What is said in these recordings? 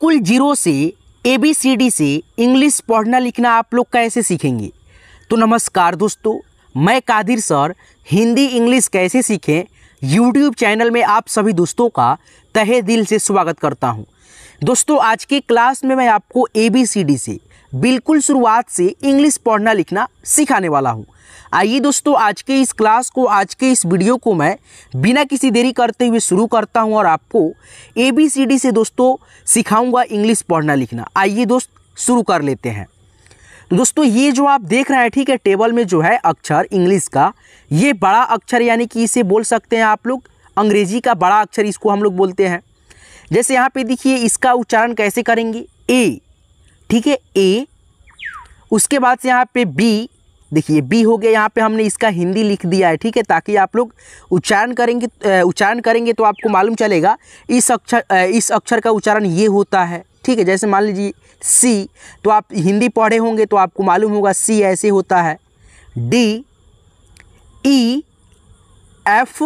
बिल्कुल जीरो से ABCD से इंग्लिश पढ़ना लिखना आप लोग कैसे सीखेंगे। तो नमस्कार दोस्तों, मैं कादिर सर हिंदी इंग्लिश कैसे सीखें यूट्यूब चैनल में आप सभी दोस्तों का तहे दिल से स्वागत करता हूं। दोस्तों, आज के क्लास में मैं आपको ABCD से बिल्कुल शुरुआत से इंग्लिश पढ़ना लिखना सिखाने वाला हूं। आइए दोस्तों, आज के इस क्लास को, आज के इस वीडियो को मैं बिना किसी देरी करते हुए शुरू करता हूं और आपको ABCD से दोस्तों सिखाऊंगा इंग्लिश पढ़ना लिखना। आइए दोस्त शुरू कर लेते हैं। तो दोस्तों, ये जो आप देख रहे हैं, ठीक है, टेबल में जो है अक्षर इंग्लिश का, ये बड़ा अक्षर यानी कि इसे बोल सकते हैं आप लोग अंग्रेजी का बड़ा अक्षर, इसको हम लोग बोलते हैं। जैसे यहाँ पे देखिए, इसका उच्चारण कैसे करेंगे, ए, ठीक है, ए। उसके बाद से यहाँ पे बी, देखिए बी हो गया, यहाँ पे हमने इसका हिंदी लिख दिया है, ठीक है, ताकि आप लोग उच्चारण करेंगे तो आपको मालूम चलेगा इस अक्षर का उच्चारण ये होता है, ठीक है। जैसे मान लीजिए सी, तो आप हिंदी पढ़े होंगे तो आपको मालूम होगा सी ऐसे होता है। D, E, F,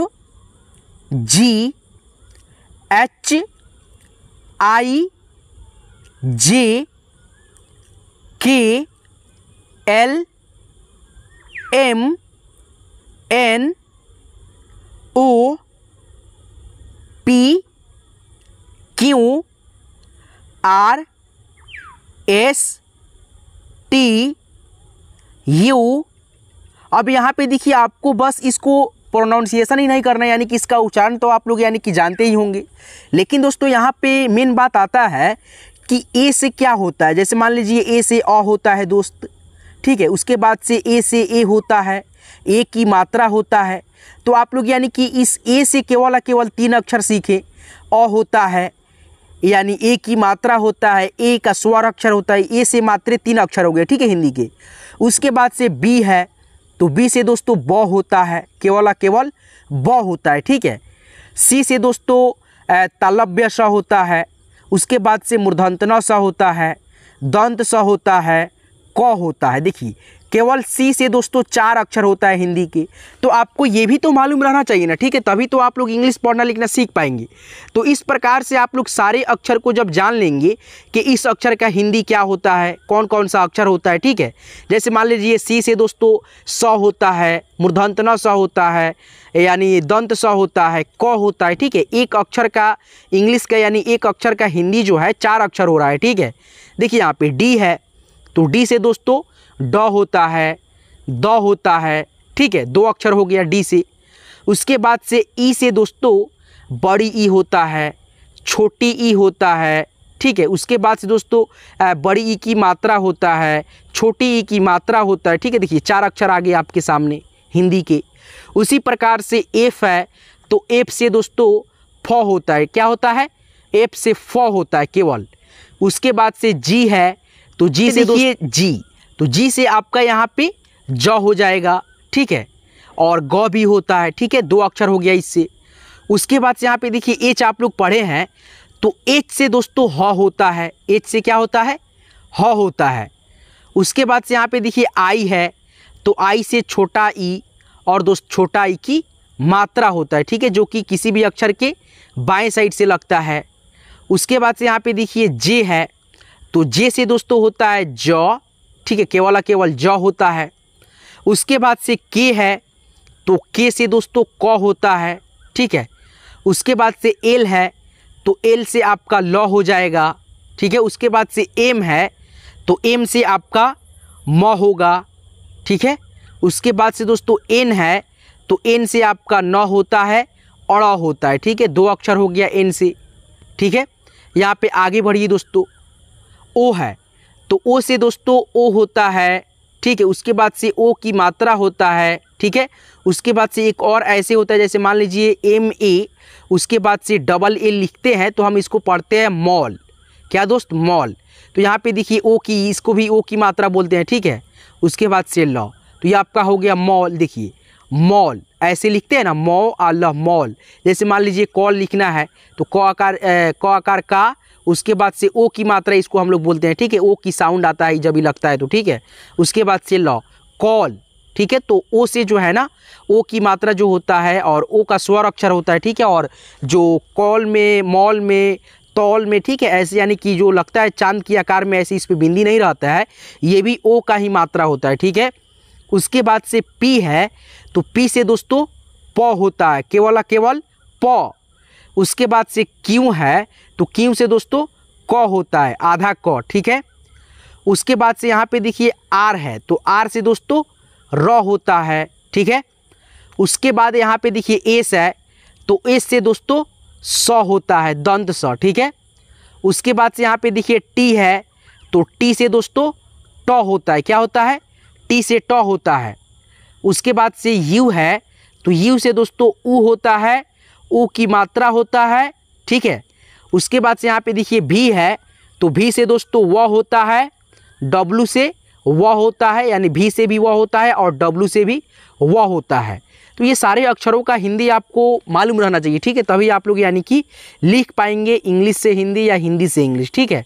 G, H, I, J, K, L, M, N, O, P, Q, R, S, T, U. अब यहाँ पे देखिए, आपको बस इसको प्रोनाउंसिएशन ही नहीं करना है, यानी कि इसका उच्चारण तो आप लोग यानी कि जानते ही होंगे। लेकिन दोस्तों, यहाँ पे मेन बात आता है कि ए से क्या होता है। जैसे मान लीजिए ए से अ होता है दोस्त, ठीक है। उसके बाद से ए से ए होता है, ए की मात्रा होता है। तो आप लोग यानी कि इस ए से केवल 3 अक्षर सीखें। अ होता है यानी ए की मात्रा होता है, ए का स्वर अक्षर होता है, ए से मात्र 3 अक्षर हो गए, ठीक है, हिंदी के। उसके बाद से बी है, तो बी से दोस्तों ब होता है, केवल ब होता है, ठीक है। सी से दोस्तों तालव्य स होता है। उसके बाद से मूर्धन्य स होता है, दंत स होता है, क होता है। देखिए, केवल सी से दोस्तों 4 अक्षर होता है हिंदी के। तो आपको ये भी तो मालूम रहना चाहिए ना, ठीक है, तभी तो आप लोग इंग्लिश पढ़ना लिखना सीख पाएंगे। तो इस प्रकार से आप लोग सारे अक्षर को जब जान लेंगे कि इस अक्षर का हिंदी क्या होता है, कौन कौन सा अक्षर होता है, ठीक है। जैसे मान लीजिए सी से दोस्तों स होता है, मूर्धन्य स होता है, यानी दंत स होता है, क होता है, ठीक है। एक अक्षर का इंग्लिश का यानी एक अक्षर का हिंदी जो है 4 अक्षर हो रहा है, ठीक है। देखिए यहाँ पे डी है, तो डी से दोस्तों ड होता है, द होता है, ठीक है, 2 अक्षर हो गया डी से। उसके बाद से ई से दोस्तों बड़ी ई होता है, छोटी ई होता है, ठीक है। उसके बाद से दोस्तों बड़ी ई की मात्रा होता है, छोटी ई की मात्रा होता है, ठीक है। देखिए 4 अक्षर आ गए आपके सामने हिंदी के। उसी प्रकार से एफ है, तो एफ से दोस्तों फ होता है, क्या होता है, एफ से फ होता है केवल। उसके बाद से जी है, तो जी से दोस्तों जी, तो जी से आपका यहाँ पे ज हो जाएगा, ठीक है। और ग भी होता है, ठीक है, 2 अक्षर हो गया इससे। उसके बाद से यहाँ पे देखिए एच आप लोग पढ़े हैं, तो एच से दोस्तों ह होता है, एच से क्या होता है, ह होता है। उसके बाद से यहाँ पे देखिए आई है, तो आई से छोटा ई और दोस्त छोटा ई की मात्रा होता है, ठीक है, जो कि किसी भी अक्षर के बाएं साइड से लगता है। उसके बाद से यहाँ पे देखिए जे है, तो जे से दोस्तों होता है ज, ठीक है, केवल ज होता है। उसके बाद से के है, तो के से दोस्तों क होता है, ठीक है। उसके बाद से एल है, तो एल से आपका ल हो जाएगा, ठीक है। उसके बाद से एम है, तो एम से आपका म होगा, ठीक है। उसके बाद से दोस्तों एन है, तो एन से आपका न होता है, अड़ होता है, ठीक है, 2 अक्षर हो गया एन से, ठीक है। यहाँ पे आगे बढ़िए दोस्तों, ओ है, तो ओ से दोस्तों ओ होता है, ठीक है। उसके बाद से ओ की मात्रा होता है, ठीक है। उसके बाद से एक और ऐसे होता है, जैसे मान लीजिए एम ए, उसके बाद से डबल ए लिखते हैं, तो हम इसको पढ़ते हैं मॉल, क्या दोस्त, मॉल। तो यहाँ पे देखिए ओ की, इसको भी ओ की मात्रा बोलते हैं, ठीक है। उसके बाद से ल, तो ये आपका हो गया मॉल। देखिए मॉल ऐसे लिखते हैं ना, मौ आल्ह मॉल। जैसे मान लीजिए कॉल लिखना है, तो क आकार का, उसके बाद से ओ की मात्रा इसको हम लोग बोलते हैं, ठीक है, ओ की साउंड आता है जब भी लगता है तो, ठीक है। उसके बाद से ल, कॉल, ठीक है। तो ओ से जो है ना, ओ की मात्रा जो होता है और ओ का स्वर अक्षर होता है, ठीक है। और जो कॉल में, मॉल में, तौल में, ठीक है, ऐसे यानी कि जो लगता है चांद की आकार में, ऐसे इस पे बिंदी नहीं रहता है, ये भी ओ का ही मात्रा होता है, ठीक है। उसके बाद से पी है, तो पी से दोस्तों प होता है, केवल केवल प। उसके बाद से क्यू है, तो क्यू से दोस्तों क होता है, आधा क, ठीक है। उसके बाद से यहाँ पे देखिए आर है, तो आर से दोस्तों र होता है, ठीक है। उसके बाद यहाँ पे देखिए एस है, तो एस से दोस्तों स होता है, दंत स, ठीक है। उसके बाद से यहाँ पे देखिए टी है, तो टी से दोस्तों ट होता है, क्या होता है, टी से ट होता है। उसके बाद से यू है, तो यू से दोस्तों ऊ होता है, ऊ की मात्रा होता है, ठीक है। उसके बाद से यहाँ पे देखिए भी है, तो भी से दोस्तों व होता है, डब्लू से व होता है, यानी भी से भी व होता है और डब्लू से भी व होता है। तो ये सारे अक्षरों का हिंदी आपको मालूम रहना चाहिए, ठीक है, तभी आप लोग यानी कि लिख पाएंगे इंग्लिश से हिंदी या हिंदी से इंग्लिश, ठीक है।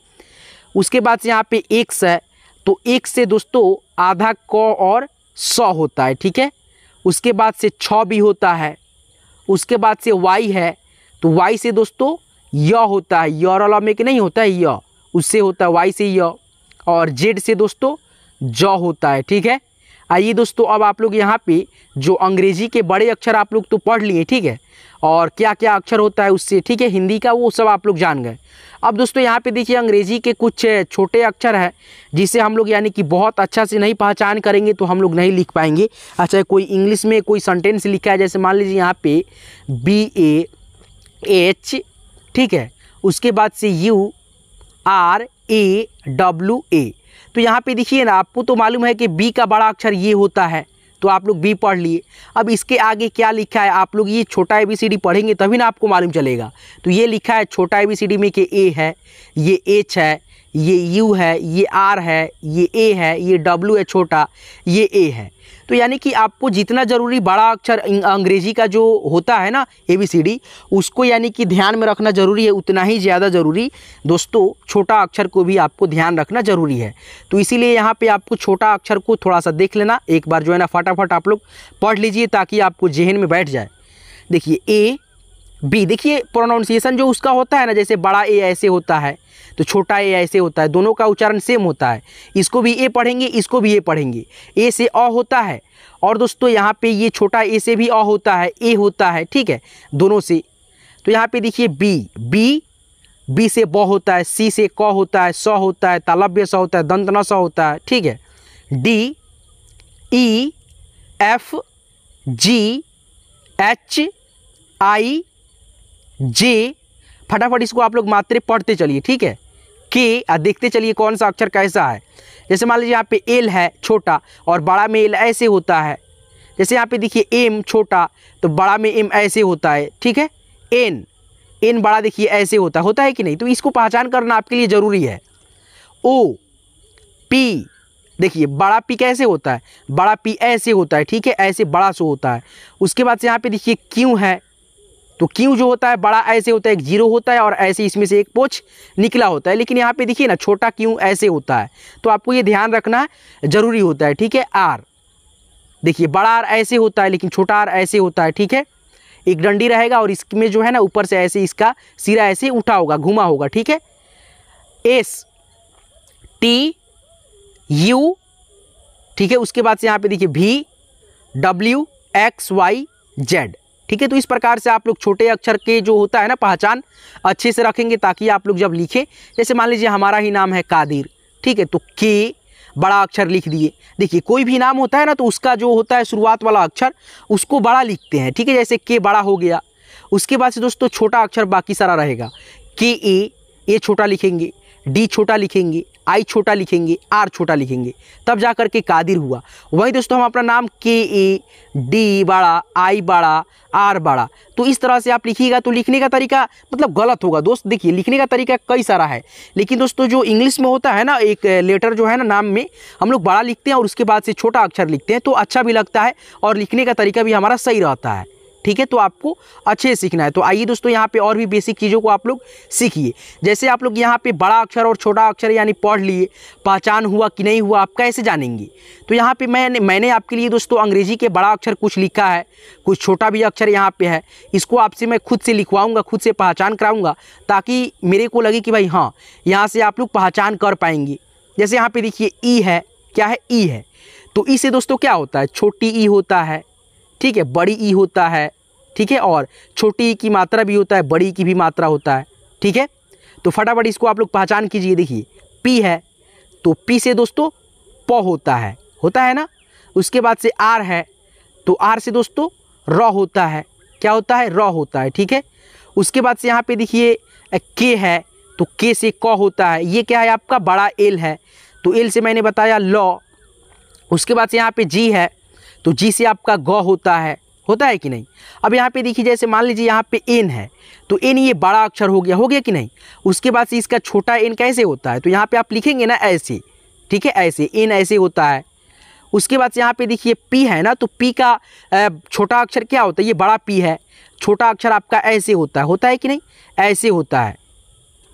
उसके बाद से यहाँ पे एक्स है, तो एक्स से दोस्तों आधा क और स होता है, ठीक है। उसके बाद से छ भी होता है। उसके बाद से वाई है, तो वाई से दोस्तों य होता है, य में कि नहीं होता है, य उससे होता है, वाई से य। और जेड से दोस्तों ज होता है, ठीक है। आइए दोस्तों, अब आप लोग यहाँ पे जो अंग्रेजी के बड़े अक्षर आप लोग तो पढ़ लिए, ठीक है, और क्या क्या अक्षर होता है उससे, ठीक है, हिंदी का वो सब आप लोग जान गए। अब दोस्तों यहाँ पे देखिए अंग्रेजी के कुछ छोटे अक्षर हैं जिसे हम लोग यानी कि बहुत अच्छा से नहीं पहचान करेंगे तो हम लोग नहीं लिख पाएंगे। अच्छा, कोई इंग्लिश में कोई सेंटेंस लिखा है, जैसे मान लीजिए यहाँ पे BAH, ठीक है, उसके बाद से URAWA, तो यहाँ पे देखिए ना, आपको तो मालूम है कि बी का बड़ा अक्षर ये होता है, तो आप लोग बी पढ़ लिए। अब इसके आगे क्या लिखा है, आप लोग ये छोटा ABCD पढ़ेंगे तभी ना आपको मालूम चलेगा। तो ये लिखा है छोटा ABCD में कि ए है, ये एच है, ये यू है, ये आर है, ये ए है, ये डब्ल्यू है छोटा, ये ए है। तो यानी कि आपको जितना ज़रूरी बड़ा अक्षर अंग्रेजी का जो होता है ना ABCD, उसको यानी कि ध्यान में रखना ज़रूरी है, उतना ही ज़्यादा ज़रूरी दोस्तों छोटा अक्षर को भी आपको ध्यान रखना ज़रूरी है। तो इसीलिए यहाँ पे आपको छोटा अक्षर को थोड़ा सा देख लेना, एक बार जो है ना फटाफट आप लोग पढ़ लीजिए ताकि आपको जहन में बैठ जाए। देखिए B, देखिए प्रोनाउंसिएशन जो उसका होता है ना, जैसे बड़ा ए ऐसे होता है तो छोटा ए ऐसे होता है, दोनों का उच्चारण सेम होता है। इसको भी ए पढ़ेंगे, इसको भी ए पढ़ेंगे, ए से अ होता है। और दोस्तों यहाँ पे ये छोटा ए से भी अ होता है, ए होता है, ठीक है, दोनों से। तो यहाँ पे देखिए बी से ब होता है, सी से क होता है, स होता है, तालव्य स होता है, दंत न स होता है, ठीक है। D E F G H I J, फटाफट इसको आप लोग मात्रे पढ़ते चलिए, ठीक है। के देखते चलिए कौन सा अक्षर कैसा है। जैसे मान लीजिए यहाँ पे एल है छोटा और बड़ा में एल ऐसे होता है। जैसे यहाँ पे देखिए एम छोटा तो बड़ा में एम ऐसे होता है, ठीक है। एन बड़ा देखिए ऐसे होता है कि नहीं, तो इसको पहचान करना आपके लिए ज़रूरी है। ओ पी, देखिए बड़ा पी कैसे होता है, बड़ा पी ऐसे होता है, ठीक है, ऐसे बड़ा सो होता है। उसके बाद से यहाँ पे देखिए क्यू है, तो क्यू जो होता है बड़ा ऐसे होता है, एक जीरो होता है और ऐसे इसमें से एक पोच निकला होता है। लेकिन यहाँ पे देखिए ना छोटा क्यू ऐसे होता है, तो आपको ये ध्यान रखना ज़रूरी होता है, ठीक है। आर, देखिए बड़ा आर ऐसे होता है लेकिन छोटा आर ऐसे होता है, ठीक है। एक डंडी रहेगा और इसमें जो है ना ऊपर से ऐसे इसका सिरा ऐसे उठा होगा, घुमा होगा, ठीक है। एस टी यू, ठीक है। उसके बाद से यहाँ पे देखिए VWXYZ, ठीक है। तो इस प्रकार से आप लोग छोटे अक्षर के जो होता है ना पहचान अच्छे से रखेंगे ताकि आप लोग जब लिखें, जैसे मान लीजिए हमारा ही नाम है कादिर, ठीक है, तो के बड़ा अक्षर लिख दिए। देखिए कोई भी नाम होता है ना तो उसका जो होता है शुरुआत वाला अक्षर उसको बड़ा लिखते हैं, ठीक है, जैसे के बड़ा हो गया। उसके बाद से दोस्तों छोटा अक्षर बाकी सारा रहेगा, के ए छोटा लिखेंगे, डी छोटा लिखेंगे, आई छोटा लिखेंगे, आर छोटा लिखेंगे, तब जा कर के कादिर हुआ। वही दोस्तों हम अपना नाम के डी बड़ा, आई बड़ा, आर बड़ा, तो इस तरह से आप लिखिएगा तो लिखने का तरीका मतलब गलत होगा दोस्त। देखिए लिखने का तरीका कई सारा है, लेकिन दोस्तों जो इंग्लिश में होता है ना एक लेटर जो है ना नाम में हम लोग बड़ा लिखते हैं और उसके बाद से छोटा अक्षर लिखते हैं, तो अच्छा भी लगता है और लिखने का तरीका भी हमारा सही रहता है, ठीक है, तो आपको अच्छे से सीखना है। तो आइए दोस्तों यहाँ पे और भी बेसिक चीज़ों को आप लोग सीखिए। जैसे आप लोग यहाँ पे बड़ा अक्षर और छोटा अक्षर यानी पढ़ लिए, पहचान हुआ कि नहीं हुआ आप कैसे जानेंगे। तो यहाँ पे मैंने आपके लिए दोस्तों अंग्रेजी के बड़ा अक्षर कुछ लिखा है, कुछ छोटा भी अक्षर यहाँ पे है। इसको आपसे मैं खुद से लिखवाऊँगा, खुद से पहचान कराऊँगा, ताकि मेरे को लगे कि भाई हाँ यहाँ से आप लोग पहचान कर पाएंगे। जैसे यहाँ पे देखिए ई है, क्या है, ई है। तो ई से दोस्तों क्या होता है, छोटी ई होता है, ठीक है, बड़ी ई होता है, ठीक है, और छोटी ई की मात्रा भी होता है, बड़ी ई की भी मात्रा होता है, ठीक है। तो फटाफट इसको आप लोग पहचान कीजिए। देखिए पी है, तो पी से दोस्तों प होता है ना। उसके बाद से आर है, तो आर से दोस्तों र होता है, क्या होता है, र होता है, ठीक है। उसके बाद से यहाँ पे देखिए के है, तो के से क होता है। ये क्या है आपका, बड़ा एल है, तो एल से मैंने बताया लॉ। उसके बाद से यहाँ पे जी है, तो जी से आपका ग होता है कि नहीं। अब यहाँ पे देखिए जैसे मान लीजिए यहाँ पे एन है, तो एन ये बड़ा अक्षर हो गया कि नहीं। उसके बाद से इसका छोटा एन कैसे होता है, तो यहाँ पे आप लिखेंगे ना ऐसे, ठीक है, ऐसे एन ऐसे होता है। उसके बाद से यहाँ पे देखिए पी है ना, तो पी का छोटा अक्षर क्या होता है, ये बड़ा पी है, छोटा अक्षर आपका ऐसे होता है कि नहीं, ऐसे होता है।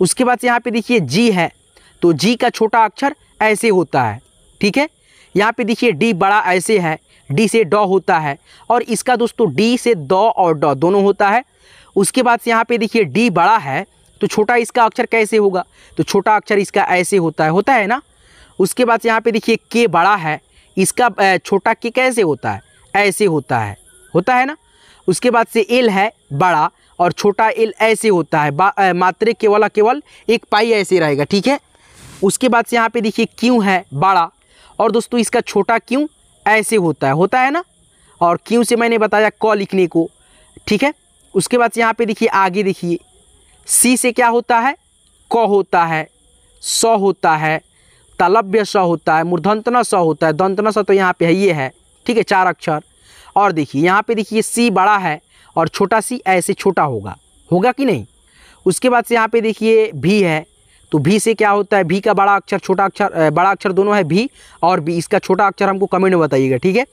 उसके बाद से यहाँ पे देखिए जी है, तो जी का छोटा अक्षर ऐसे होता है, ठीक है। यहाँ पे देखिए डी बड़ा ऐसे है, डी से डॉ होता है, और इसका दोस्तों डी से दॉ और डॉ दोनों होता है। उसके बाद से यहाँ पे देखिए डी बड़ा है, तो छोटा इसका अक्षर कैसे होगा, तो छोटा अक्षर इसका ऐसे होता है ना। उसके बाद से यहाँ पे देखिए के बड़ा है, इसका छोटा के कैसे होता है, ऐसे होता है ना। उसके बाद से एल है बड़ा, और छोटा एल ऐसे होता है, मात्रे केवल एक पाई ऐसे रहेगा, ठीक है। उसके बाद से यहाँ पे देखिए क्यू है बड़ा, और दोस्तों इसका छोटा क्यू ऐसे होता है ना, और क्यू से मैंने बताया क लिखने को, ठीक है। उसके बाद से यहाँ पे देखिए आगे देखिए सी से क्या होता है, क होता है, स होता है, तालव्य स होता है, मूर्धन्य स होता है, दंतन स तो यहाँ पे है, ये है, ठीक है, 4 अक्षर। और देखिए यहाँ पे देखिए सी बड़ा है, और छोटा सी ऐसे छोटा होगा कि नहीं। उसके बाद से यहाँ पे देखिए भी है, तो भी से क्या होता है, भी का बड़ा अक्षर छोटा अक्षर, बड़ा अक्षर दोनों है भी और बी, इसका छोटा अक्षर हमको कमेंट में बताइएगा, ठीक है।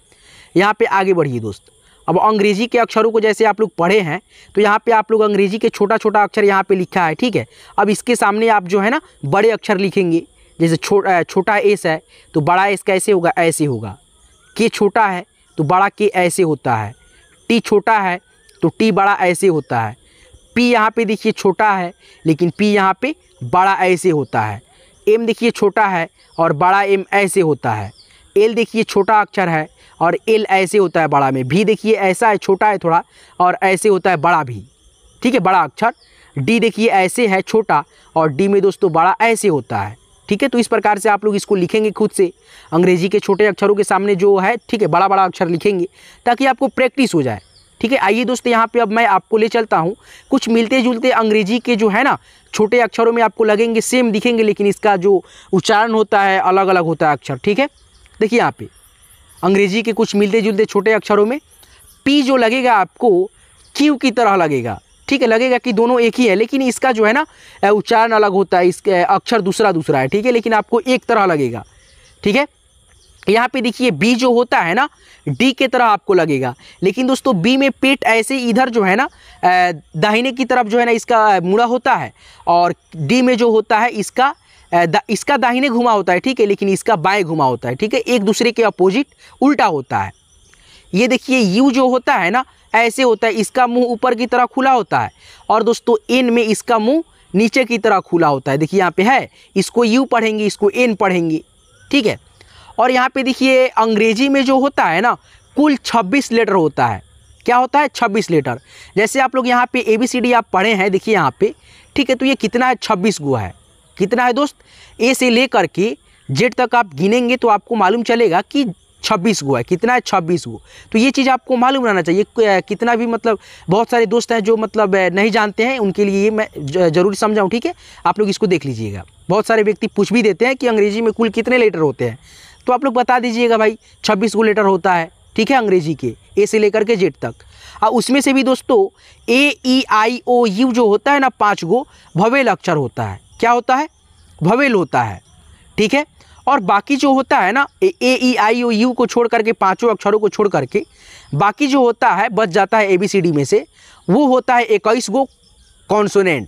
यहाँ पे आगे बढ़िए दोस्त। अब अंग्रेजी के अक्षरों को जैसे आप लोग पढ़े हैं, तो यहाँ पे आप लोग अंग्रेजी के छोटा अक्षर यहाँ पे लिखा है, ठीक है। अब इसके सामने आप जो है ना बड़े अक्षर लिखेंगे। जैसे छोटा एस है, तो बड़ा एस कैसे होगा, ऐसे होगा। के छोटा है, तो बड़ा के ऐसे होता है। टी छोटा है, तो टी बड़ा ऐसे होता है। पी यहाँ पे देखिए छोटा है, लेकिन पी यहाँ पे बड़ा ऐसे होता है। एम देखिए छोटा है, और बड़ा एम ऐसे होता है। एल देखिए छोटा अक्षर है, और एल ऐसे होता है बड़ा में। भी देखिए ऐसा है, छोटा है थोड़ा, और ऐसे होता है बड़ा भी, ठीक है, बड़ा अक्षर। डी देखिए ऐसे है छोटा, और डी में दोस्तों बड़ा ऐसे होता है, ठीक है। तो इस प्रकार से आप लोग इसको लिखेंगे खुद से, अंग्रेजी के छोटे अक्षरों के सामने जो है, ठीक है, बड़ा अक्षर लिखेंगे, ताकि आपको प्रैक्टिस हो जाए, ठीक है। आइए दोस्तों यहाँ पे अब मैं आपको ले चलता हूँ कुछ मिलते जुलते अंग्रेजी के जो है ना छोटे अक्षरों में आपको लगेंगे सेम दिखेंगे, लेकिन इसका जो उच्चारण होता है अलग अलग होता है अक्षर, ठीक है। देखिए यहाँ पे अंग्रेजी के कुछ मिलते जुलते छोटे अक्षरों में पी जो लगेगा आपको क्यू की तरह लगेगा, ठीक है, लगेगा कि दोनों एक ही है, लेकिन इसका जो है ना उच्चारण अलग होता है, इसके अक्षर दूसरा है, ठीक है, लेकिन आपको एक तरह लगेगा, ठीक है। यहाँ पे देखिए बी जो होता है ना डी के तरह आपको लगेगा, लेकिन दोस्तों बी में पेट ऐसे इधर जो है ना दाहिने की तरफ जो है ना इसका मुड़ा होता है, और डी में जो होता है इसका दाहिने घुमा होता है, ठीक है, लेकिन इसका बाएं घुमा होता है, ठीक है, एक दूसरे के अपोजिट उल्टा होता है। ये देखिए यू जो होता है ना ऐसे होता है, इसका मुंह ऊपर की तरह खुला होता है, और दोस्तों एन में इसका मुंह नीचे की तरह खुला होता है। देखिए यहाँ पे है, इसको यू पढ़ेंगे, इसको एन पढ़ेंगे, ठीक है। और यहाँ पे देखिए अंग्रेजी में जो होता है ना कुल 26 लेटर होता है। क्या होता है, 26 लेटर। जैसे आप लोग यहाँ पे ABCD आप पढ़े हैं, देखिए यहाँ पे, ठीक है, तो ये कितना है, 26 गो है। कितना है दोस्त, ए से लेकर के जेड तक आप गिनेंगे तो आपको मालूम चलेगा कि 26 गो है। कितना है, 26 गो। तो ये चीज़ आपको मालूम रहना चाहिए। कितना भी मतलब बहुत सारे दोस्त हैं जो मतलब नहीं जानते हैं, उनके लिए ये मैं ज़रूर समझाऊँ, ठीक है। आप लोग इसको देख लीजिएगा। बहुत सारे व्यक्ति पूछ भी देते हैं कि अंग्रेजी में कुल कितने लेटर होते हैं, तो आप लोग बता दीजिएगा भाई 26 गो लेटर होता है, ठीक है, अंग्रेजी के ए से लेकर के जेड तक। और उसमें से भी दोस्तों AEIOU जो होता है ना 5 गो ववेल अक्षर होता है। क्या होता है, ववेल होता है, ठीक है। और बाकी जो होता है ना ए ई आई ओ यू को छोड़ करके, पांचों अक्षरों को छोड़ करके बाकी जो होता है बच जाता है ABCD में से, वो होता है 21 गो कॉन्सोनेंट।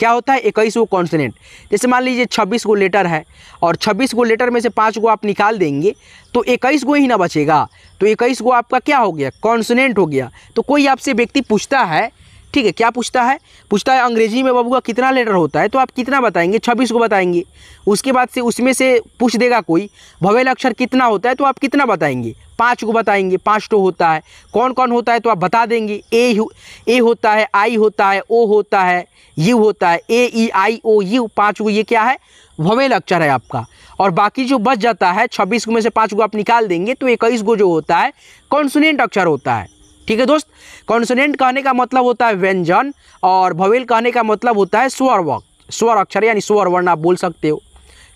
क्या होता है? 21 गो कॉन्सोनेंट। जैसे मान लीजिए 26 गो लेटर है और 26 गो लेटर में से 5 गो आप निकाल देंगे तो 21 गो ही ना बचेगा, तो 21 गो आपका क्या हो गया? कॉन्सोनेंट हो गया। तो कोई आपसे व्यक्ति पूछता है, ठीक है, क्या पूछता है? पूछता है अंग्रेजी में बाबू का कितना लेटर होता है, तो आप कितना बताएंगे? 26 को बताएंगे। उसके बाद से उसमें से पूछ देगा कोई वोवेल अक्षर कितना होता है, तो आप कितना बताएंगे? 5 को बताएंगे। 5 तो होता है। कौन कौन होता है तो आप बता देंगे। ए होता है, आई होता है, ओ होता है, यू होता है। ए ई आई ओ यू 5 को, ये क्या है? वोवेल अक्षर है आपका। और बाकी जो बच जाता है 26 में से 5 को आप निकाल देंगे तो 21 को जो होता है कॉन्सोनेंट अक्षर होता है। ठीक है दोस्त, कॉन्सोनेंट कहने का मतलब होता है व्यंजन और वोवेल कहने का मतलब होता है स्वर अक्षर यानी स्वर वर्ण आप बोल सकते हो।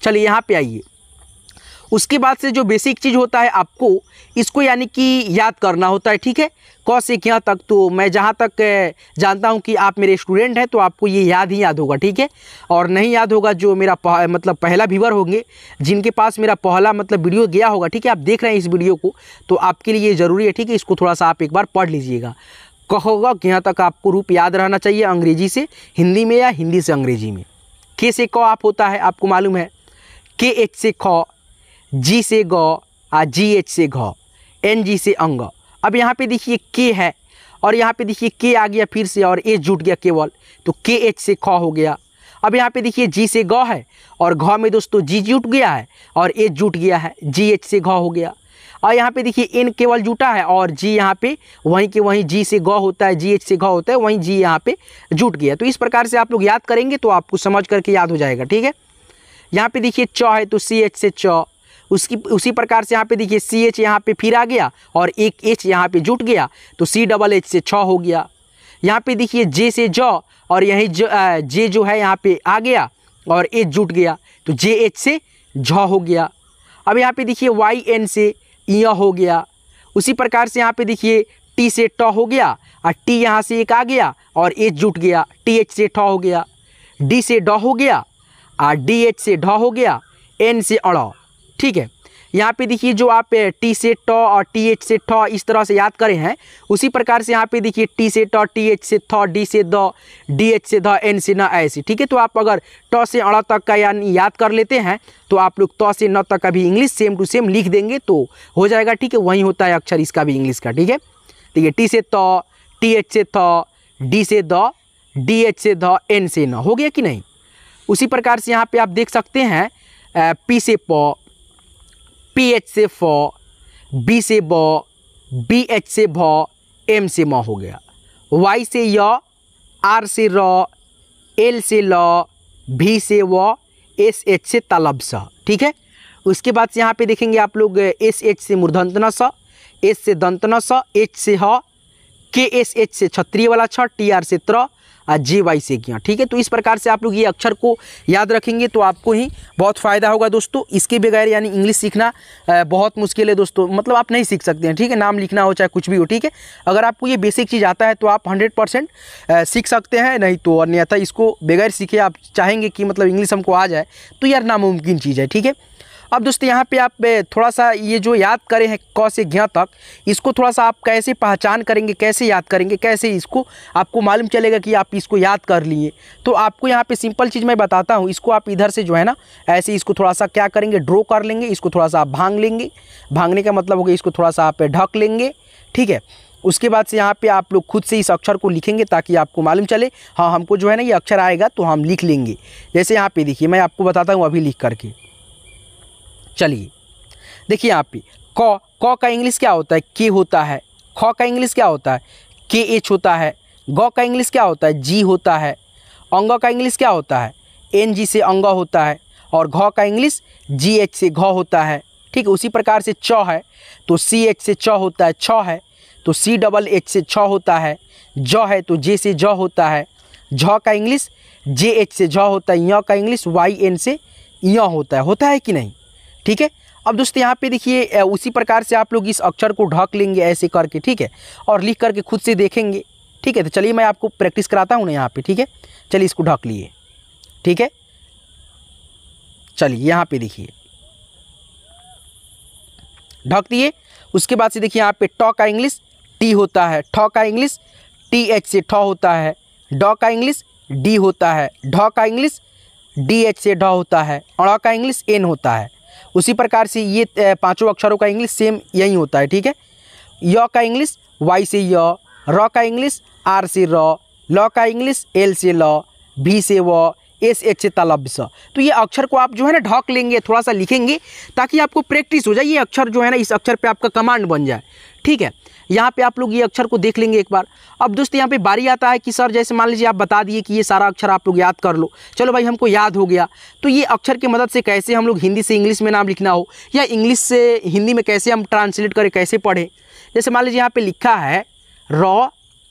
चलिए यहाँ पे आइए। उसके बाद से जो बेसिक चीज़ होता है आपको इसको यानी कि याद करना होता है। ठीक है, क से क्या तक, तो मैं जहाँ तक जानता हूँ कि आप मेरे स्टूडेंट हैं तो आपको ये याद ही याद होगा। ठीक है, और नहीं याद होगा जो मेरा मतलब पहला व्यूअर होंगे, जिनके पास मेरा पहला मतलब वीडियो गया होगा, ठीक है, आप देख रहे हैं इस वीडियो को, तो आपके लिए ज़रूरी है। ठीक है, इसको थोड़ा सा आप एक बार पढ़ लीजिएगा। कहोगा यहाँ तक आपको रूप याद रहना चाहिए, अंग्रेजी से हिंदी में या हिंदी से अंग्रेजी में। के से क आप होता है, आपको मालूम है। के एच से ख, जी से ग, जी एच से घ, एन जी से अंग। अब यहाँ पे देखिए के है और यहाँ पे देखिए के आ गया फिर से और एच जुट गया केवल, तो के एच से ख हो गया। अब यहाँ पे देखिए जी से ग है और घ में दोस्तों जी जुट गया है और एच जुट गया है, जी एच से घ हो गया। और यहाँ पे देखिए एन केवल जुटा है और जी यहाँ पे वहीं के वहीं जी से ग होता है, जी एच से घ होता है, वहीं जी यहाँ पे जुट गया। तो इस प्रकार से आप लोग याद करेंगे तो आपको समझ करके याद हो जाएगा। ठीक है, यहाँ पे देखिए च है तो सी एच से च, उसी प्रकार से यहाँ पे देखिए सी एच यहाँ पे फिर आ गया और एक एच यहाँ पे जुट गया तो सी डबल एच से छ हो गया। यहाँ पे देखिए जे से ज और यही जे जो है यहाँ पे आ गया और एच जुट गया तो जे एच से झ हो गया। अब यहाँ पे देखिए वाई एन से य हो गया। उसी प्रकार से यहाँ पे देखिए टी से ट हो गया और टी यहाँ से एक आ गया और एच जुट गया, टी एच से ठ हो गया। डी से ड हो गया और डी एच से ढ हो गया, एन से अड़। ठीक है, यहाँ पे देखिए जो आप टी से ट और टी एच से ठ इस तरह से याद करे हैं, उसी प्रकार से यहाँ पे देखिए टी से ट, टी एच से थ, डी से द, डी एच से ध, एन से न, ऐसे। ठीक है, तो आप अगर ट से अड़ तक का यानी याद कर लेते हैं तो आप लोग त से न तक का भी इंग्लिश सेम टू सेम लिख देंगे तो हो जाएगा। ठीक है, वहीं होता है अक्षर इसका भी इंग्लिश का। ठीक है, देखिए टी से त, टी एच से थ, डी से द, डी एच से ध, एन से न, हो गया कि नहीं। उसी प्रकार से यहाँ पे आप देख सकते हैं पी से प, पी एच से फ, बी से ब, बी एच से भ, एम से म हो गया। वाई से य, आर से र, एल से ल, भी से व, एस एच से तलब स। ठीक है, उसके बाद से यहाँ पे देखेंगे आप लोग एस एच से मूर्धन्य स, एस से दंतन स, एच से ह, के एस एच से क्षत्रिय वाला छ, टी आर से त्र, जे वाई से किया। ठीक है, तो इस प्रकार से आप लोग ये अक्षर को याद रखेंगे तो आपको ही बहुत फ़ायदा होगा दोस्तों। इसके बगैर यानी इंग्लिश सीखना बहुत मुश्किल है दोस्तों, मतलब आप नहीं सीख सकते हैं। ठीक है, नाम लिखना हो चाहे कुछ भी हो। ठीक है, अगर आपको ये बेसिक चीज़ आता है तो आप 100% सीख सकते हैं, नहीं तो अन्यथा इसको बगैर सीखे आप चाहेंगे कि मतलब इंग्लिश हमको आ जाए तो यार नामुमकिन चीज़ है। ठीक है, अब दोस्तों यहाँ पे आप थोड़ा सा ये जो याद करें हैं क से ज्ञ तक, इसको थोड़ा सा आप कैसे पहचान करेंगे, कैसे याद करेंगे, कैसे इसको आपको मालूम चलेगा कि आप इसको याद कर लिए। तो आपको यहाँ पे सिंपल चीज़ मैं बताता हूँ, इसको आप इधर से जो है ना ऐसे इसको थोड़ा सा क्या करेंगे, ड्रॉ कर लेंगे। इसको थोड़ा सा आप भांग लेंगे, भांगने का मतलब होगा इसको थोड़ा सा आप ढक लेंगे। ठीक है, उसके बाद से यहाँ पे आप लोग खुद से इस अक्षर को लिखेंगे ताकि आपको मालूम चले हाँ हमको जो है ना ये अक्षर आएगा तो हम लिख लेंगे। जैसे यहाँ पे देखिए मैं आपको बताता हूँ अभी लिख करके। चलिए देखिए यहाँ पे क का इंग्लिश क्या होता है, के होता है। ख का इंग्लिश क्या होता है, के एच होता है। ग का इंग्लिश क्या होता है, जी होता है। अंग का इंग्लिश क्या होता है, एन जी से अंग होता है। और घ का इंग्लिश जी एच से घ होता है। ठीक है, उसी प्रकार से च है तो सी एच से च होता है, छ है तो सी डबल एच से छ होता है। ज है तो जे से ज होता है। झ का इंग्लिश जे एच से झ होता है। य का इंग्लिश वाई एन से य होता है कि नहीं। ठीक है, अब दोस्तों यहाँ पे देखिए उसी प्रकार से आप लोग इस अक्षर को ढक लेंगे ऐसे करके। ठीक है, और लिख करके खुद से देखेंगे। ठीक है, तो चलिए मैं आपको प्रैक्टिस कराता हूँ ना यहाँ पे। ठीक है, चलिए इसको ढक लिए। ठीक है, चलिए यहाँ पे देखिए ढक दिए। उसके बाद से देखिए यहाँ पे ट का इंग्लिश टी होता है, ठ का इंग्लिश टी एच से ठ होता है, ड का इंग्लिश डी होता है, ढ का इंग्लिश डी एच से ढ होता है, ड़ का इंग्लिश एन होता है। उसी प्रकार से ये पांचों अक्षरों का इंग्लिश सेम यही होता है, ठीक है। य का इंग्लिश वाई से य, र का इंग्लिश आर से र, ल का इंग्लिश एल से ल, भी से व, एस एच से तलब स। तो ये अक्षर को आप जो है ना ढक लेंगे, थोड़ा सा लिखेंगे ताकि आपको प्रैक्टिस हो जाए, ये अक्षर जो है ना इस अक्षर पे आपका कमांड बन जाए, ठीक है। यहाँ पे आप लोग ये अक्षर को देख लेंगे एक बार। अब दोस्तों यहाँ पे बारी आता है कि सर जैसे मान लीजिए आप बता दिए कि ये सारा अक्षर आप लोग याद कर लो, चलो भाई हमको याद हो गया, तो ये अक्षर की मदद से कैसे हम लोग हिंदी से इंग्लिश में नाम लिखना हो या इंग्लिश से हिंदी में कैसे हम ट्रांसलेट करें, कैसे पढ़ें। जैसे मान लीजिए यहाँ पे लिखा है र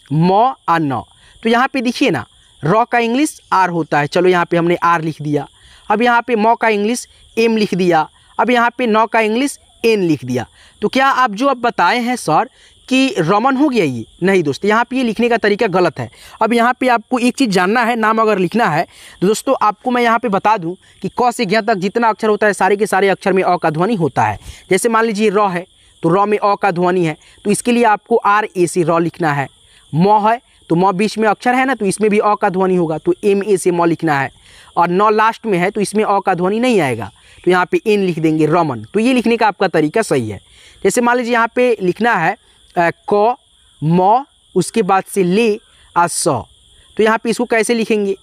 म आ न, तो यहाँ पे देखिए ना र का इंग्लिश आर होता है, चलो यहाँ पे हमने आर लिख दिया। अब यहाँ पे म का इंग्लिश एम लिख दिया। अब यहाँ पे न का इंग्लिश एन लिख दिया। तो क्या आप जो अब बताए हैं सर कि रमन हो गया, ये नहीं दोस्त, यहाँ पे ये लिखने का तरीका गलत है। अब यहाँ पे आपको एक चीज़ जानना है, नाम अगर लिखना है तो दोस्तों आपको मैं यहाँ पे बता दूँ कि क से ज्ञ तक जितना अक्षर होता है सारे के सारे अक्षर में अ का ध्वनि होता है। जैसे मान लीजिए र है तो र में अ का ध्वनि है, तो इसके लिए आपको आर ए से र लिखना है। म है तो म बीच में अक्षर है ना, तो इसमें भी अ का ध्वनि होगा, तो एम ए से म लिखना है। और न लास्ट में है तो इसमें अ का ध्वनि नहीं आएगा, तो यहाँ पे एन लिख देंगे, रमन। तो ये लिखने का आपका तरीका सही है। जैसे मान लीजिए यहाँ पे लिखना है क म, उसके बाद से ले आ स, तो यहाँ पे इसको कैसे लिखेंगे,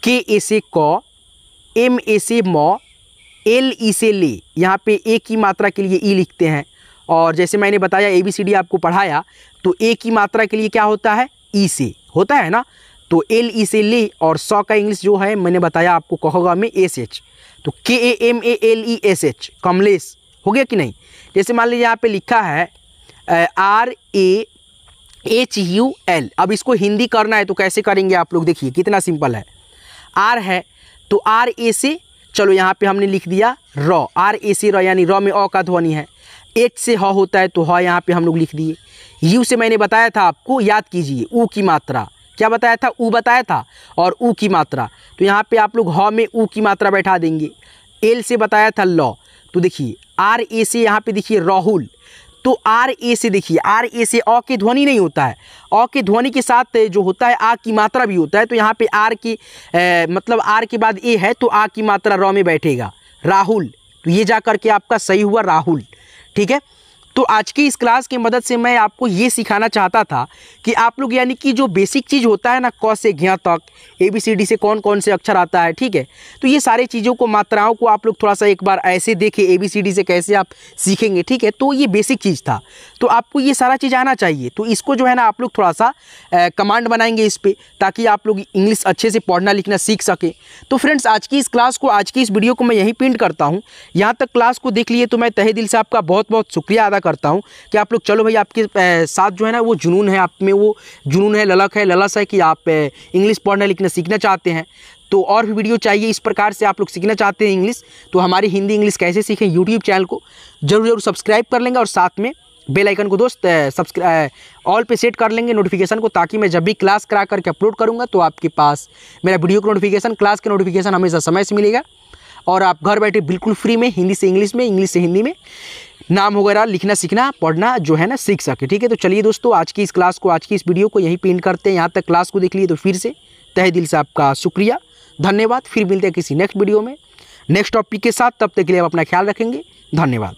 के ए से क, एम ए से म, एल ई से ले। यहाँ पे ए की मात्रा के लिए ई लिखते हैं, और जैसे मैंने बताया ABCD आपको पढ़ाया तो ए की मात्रा के लिए क्या होता है, ई से होता है ना, तो एल ई से ले। और स का इंग्लिश जो है मैंने बताया आपको कहोगा में एस एच, तो KAMALESH, कमलेश हो गया कि नहीं। जैसे मान लीजिए यहाँ पे लिखा है RAHUL, अब इसको हिंदी करना है तो कैसे करेंगे आप लोग, देखिए कितना सिंपल है। आर है तो आर ए से, चलो यहाँ पे हमने लिख दिया र, आर ए से र, यानी र में अ का ध्वनि है। एच से ह होता है तो ह यहाँ पे हम लोग लिख दिए। यू से मैंने बताया था आपको, याद कीजिए, ऊ की मात्रा, क्या बताया था, ऊ बताया था, और ऊ की मात्रा, तो यहाँ पे आप लोग ह में ऊ की मात्रा बैठा देंगे। एल से बताया था ल, तो देखिए आर ए से यहाँ पे देखिए राहुल, तो आर ए से देखिए, आर ए से अ की ध्वनि नहीं होता है, अ की ध्वनि के साथ जो होता है आ की मात्रा भी होता है, तो यहाँ पे आर की मतलब आर के बाद ए है तो आ की मात्रा र में बैठेगा, राहुल। तो ये जा करके आपका सही हुआ राहुल, ठीक है। तो आज की इस क्लास की मदद से मैं आपको ये सिखाना चाहता था कि आप लोग यानी कि जो बेसिक चीज़ होता है ना, क से ज्ञ तक, ABCD से कौन कौन से अक्षर आता है, ठीक है, तो ये सारी चीज़ों को, मात्राओं को आप लोग थोड़ा सा एक बार ऐसे देखें, ABCD से कैसे आप सीखेंगे, ठीक है। तो ये बेसिक चीज़ था, तो आपको ये सारा चीज़ आना चाहिए। तो इसको जो है ना आप लोग थोड़ा सा कमांड बनाएंगे इस पर, ताकि आप लोग इंग्लिश अच्छे से पढ़ना लिखना सीख सकें। तो फ्रेंड्स आज की इस क्लास को, आज की इस वीडियो को मैं यहीं पिंड करता हूँ। यहाँ तक क्लास को देख लिए तो मैं तहे दिल से आपका बहुत बहुत शुक्रिया अदा करता हूँ कि आप लोग, चलो भाई आपके साथ जो है ना वो जुनून है, आप में वो जुनून है, ललक है, ललस है कि आप इंग्लिश पढ़ना लिखना सीखना चाहते हैं। तो और भी वीडियो चाहिए इस प्रकार से, आप लोग सीखना चाहते हैं इंग्लिश, तो हमारी हिंदी इंग्लिश कैसे सीखें यूट्यूब चैनल को जरूर सब्सक्राइब कर लेंगे, और साथ में बेल आइकन को दोस्त सब्सक्राइब ऑल पे सेट कर लेंगे नोटिफिकेशन को, ताकि मैं जब भी क्लास करा करके अपलोड करूँगा तो आपके पास मेरा वीडियो का नोटिफिकेशन, क्लास का नोटिफिकेशन हमेशा समय से मिलेगा, और आप घर बैठे बिल्कुल फ्री में हिंदी से इंग्लिश में, इंग्लिश से हिंदी में नाम वगैरह लिखना सीखना पढ़ना जो है ना सीख सके, ठीक है। तो चलिए दोस्तों आज की इस क्लास को, आज की इस वीडियो को यहीं पिन करते हैं। यहाँ तक क्लास को देख लिए तो फिर से तहे दिल से आपका शुक्रिया, धन्यवाद। फिर मिलते हैं किसी नेक्स्ट वीडियो में नेक्स्ट टॉपिक के साथ, तब तक के लिए आप अपना ख्याल रखेंगे, धन्यवाद।